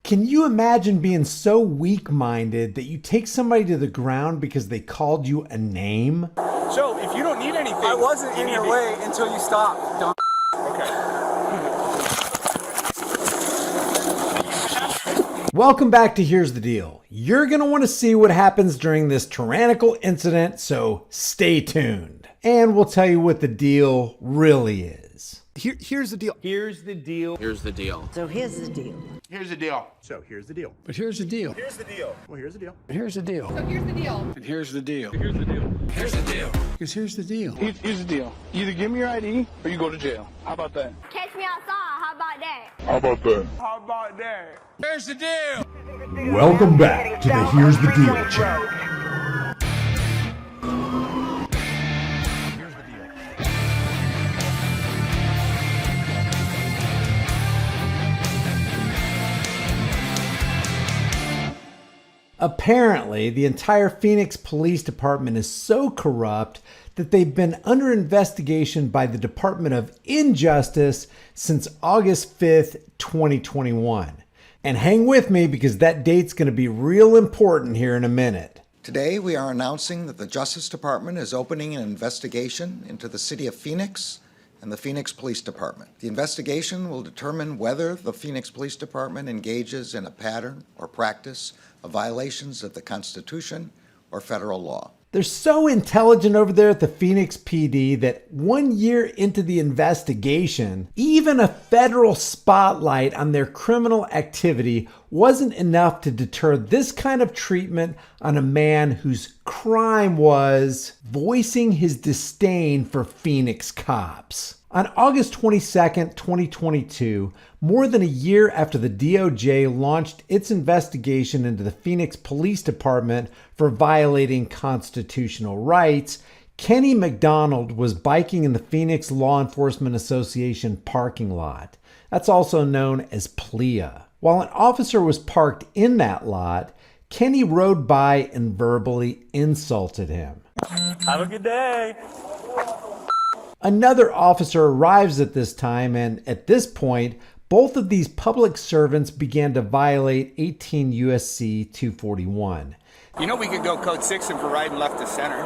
Can you imagine being so weak-minded that you take somebody to the ground because they called you a name? So, if you don't need anything... I wasn't in your way until you stopped, dumb. Okay. Welcome back to Here's the Deal. You're going to want to see what happens during this tyrannical incident, so stay tuned. And we'll tell you what the deal really is. Here's the deal. Here's the deal. Here's the deal. So here's the deal. Here's the deal. So here's the deal. But here's the deal. Here's the deal. Well, here's the deal. Here's the deal. So here's the deal. And here's the deal. Here's the deal. Here's the deal. Because here's the deal. Here's the deal. Either give me your ID or you go to jail. How about that? Catch me outside. How about that? How about that? How about that? Here's the deal. Welcome back to the Here's the Deal channel. Apparently, the entire Phoenix Police Department is so corrupt that they've been under investigation by the Department of Injustice since August 5th, 2021. And hang with me because that date's going to be real important here in a minute. Today, we are announcing that the Justice Department is opening an investigation into the City of Phoenix and the Phoenix Police Department. The investigation will determine whether the Phoenix Police Department engages in a pattern or practice of violations of the Constitution or federal law. They're so intelligent over there at the Phoenix PD that 1 year into the investigation, even a federal spotlight on their criminal activity wasn't enough to deter this kind of treatment on a man whose crime was voicing his disdain for Phoenix cops. On August 22nd, 2022, more than a year after the DOJ launched its investigation into the Phoenix Police Department for violating constitutional rights, Kenny McDonald was biking in the Phoenix Law Enforcement Association parking lot. That's also known as PLEA. While an officer was parked in that lot, Kenny rode by and verbally insulted him. Have a good day. Another officer arrives at this time, and at this point, both of these public servants began to violate 18 U.S.C. 241. You know we could go code 6 and for riding left to center.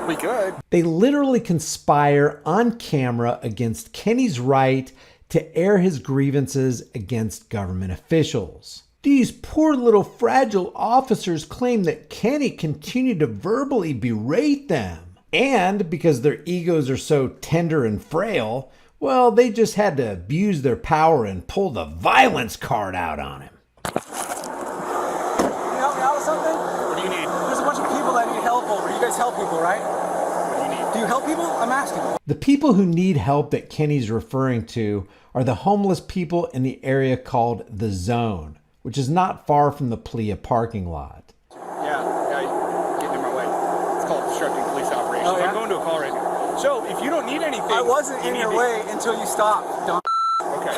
We could. They literally conspire on camera against Kenny's right to air his grievances against government officials. These poor little fragile officers claim that Kenny continued to verbally berate them. And because their egos are so tender and frail, well, they just had to abuse their power and pull the violence card out on him. Can you help me out with something? What do you need? There's a bunch of people that need help over. You guys help people, right? What do you need? Do you help people? I'm asking. The people who need help that Kenny's referring to are the homeless people in the area called The Zone, which is not far from the PLEA parking lot. Yeah, getting in my way. It's called obstructing police operations. Oh, yeah? I'm going to a call right now. So, if you don't need anything... I wasn't in your way until you stopped, dumb. Okay.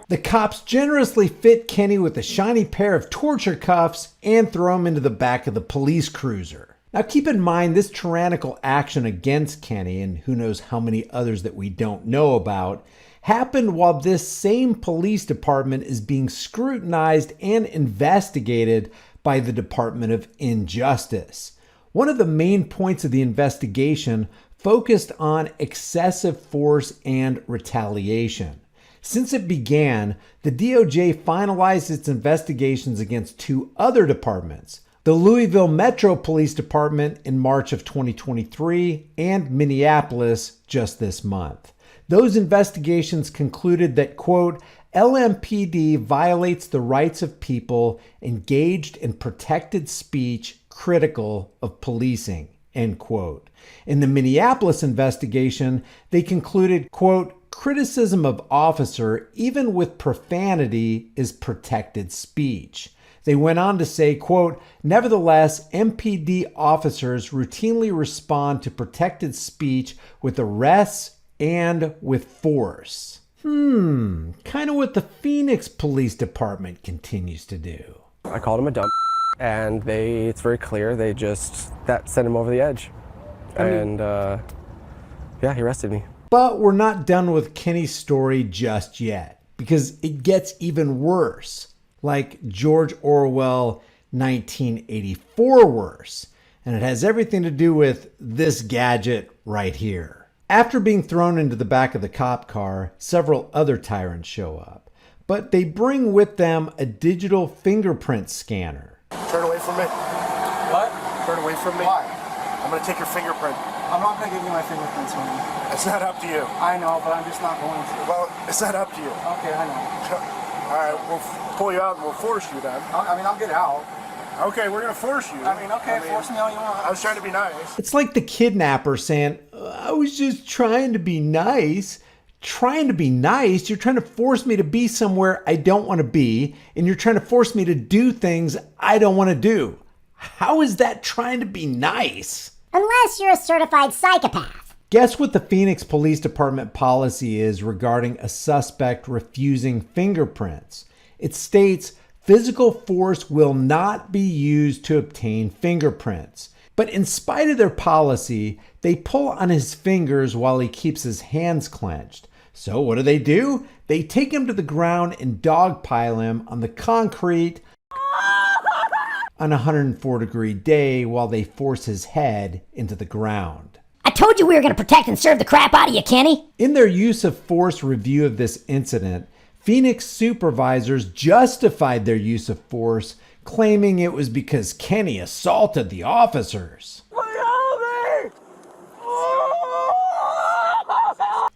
The cops generously fit Kenny with a shiny pair of torture cuffs and throw him into the back of the police cruiser. Now keep in mind this tyrannical action against Kenny, and who knows how many others that we don't know about, happened while this same police department is being scrutinized and investigated by the Department of Injustice. One of the main points of the investigation focused on excessive force and retaliation. Since it began, the DOJ finalized its investigations against two other departments, the Louisville Metro Police Department in March of 2023 and Minneapolis just this month. Those investigations concluded that, quote, LMPD violates the rights of people engaged in protected speech critical of policing, end quote. In the Minneapolis investigation, they concluded, quote, criticism of officer, even with profanity, is protected speech. They went on to say, quote, nevertheless, MPD officers routinely respond to protected speech with arrests and with force. Kind of what the Phoenix Police Department continues to do. I called him a dumb, and it's very clear, that sent him over the edge. Yeah, he arrested me. But we're not done with Kenny's story just yet, because it gets even worse, like George Orwell 1984 worse. And it has everything to do with this gadget right here. After being thrown into the back of the cop car, several other tyrants show up, but they bring with them a digital fingerprint scanner. Turn away from me. What? Turn away from me. Why? I'm going to take your fingerprint. I'm not going to give you my fingerprints, man. It's not up to you. I know, but I'm just not going to. Well, it's not up to you. Okay, I know. All right, we'll pull you out and we'll force you then. I'll get out. Okay, we're going to force you. Force me all you want. I was trying to be nice. It's like the kidnapper saying, I was just trying to be nice. Trying to be nice? You're trying to force me to be somewhere I don't want to be, and you're trying to force me to do things I don't want to do. How is that trying to be nice? Unless you're a certified psychopath. Guess what the Phoenix Police Department policy is regarding a suspect refusing fingerprints? It states physical force will not be used to obtain fingerprints. But in spite of their policy, they pull on his fingers while he keeps his hands clenched. So what do? They take him to the ground and dogpile him on the concrete on a 104-degree day while they force his head into the ground. I told you we were going to protect and serve the crap out of you, Kenny. In their use of force review of this incident, Phoenix supervisors justified their use of force, claiming it was because Kenny assaulted the officers.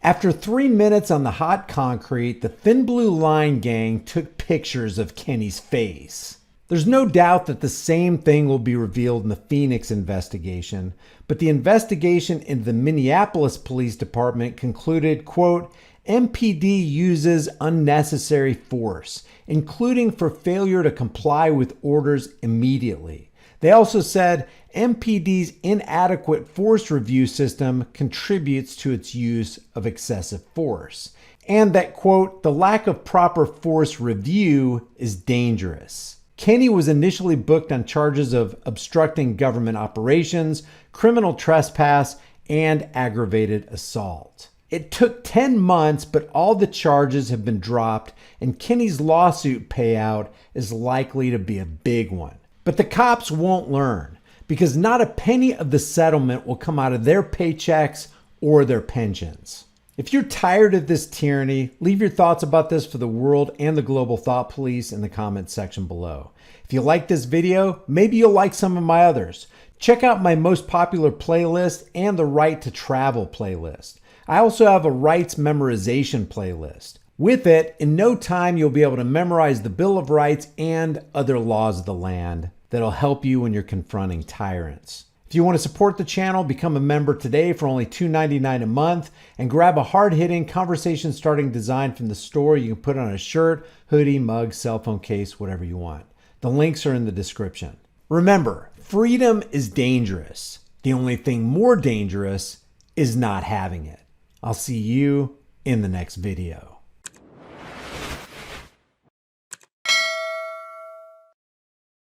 After 3 minutes on the hot concrete, the Thin Blue Line gang took pictures of Kenny's face. There's no doubt that the same thing will be revealed in the Phoenix investigation, but the investigation into the Minneapolis Police Department concluded, quote, MPD uses unnecessary force, including for failure to comply with orders immediately. They also said MPD's inadequate force review system contributes to its use of excessive force, and that, quote, the lack of proper force review is dangerous. Kenny was initially booked on charges of obstructing government operations, criminal trespass, and aggravated assault. It took 10 months, but all the charges have been dropped, and Kenny's lawsuit payout is likely to be a big one. But the cops won't learn, because not a penny of the settlement will come out of their paychecks or their pensions. If you're tired of this tyranny, leave your thoughts about this for the world and the global thought police in the comments section below. If you like this video, maybe you'll like some of my others. Check out my most popular playlist and the Right to Travel playlist. I also have a rights memorization playlist. With it, in no time, you'll be able to memorize the Bill of Rights and other laws of the land that'll help you when you're confronting tyrants. If you want to support the channel, become a member today for only $2.99 a month and grab a hard-hitting, conversation-starting design from the store you can put on a shirt, hoodie, mug, cell phone case, whatever you want. The links are in the description. Remember, freedom is dangerous. The only thing more dangerous is not having it. I'll see you in the next video.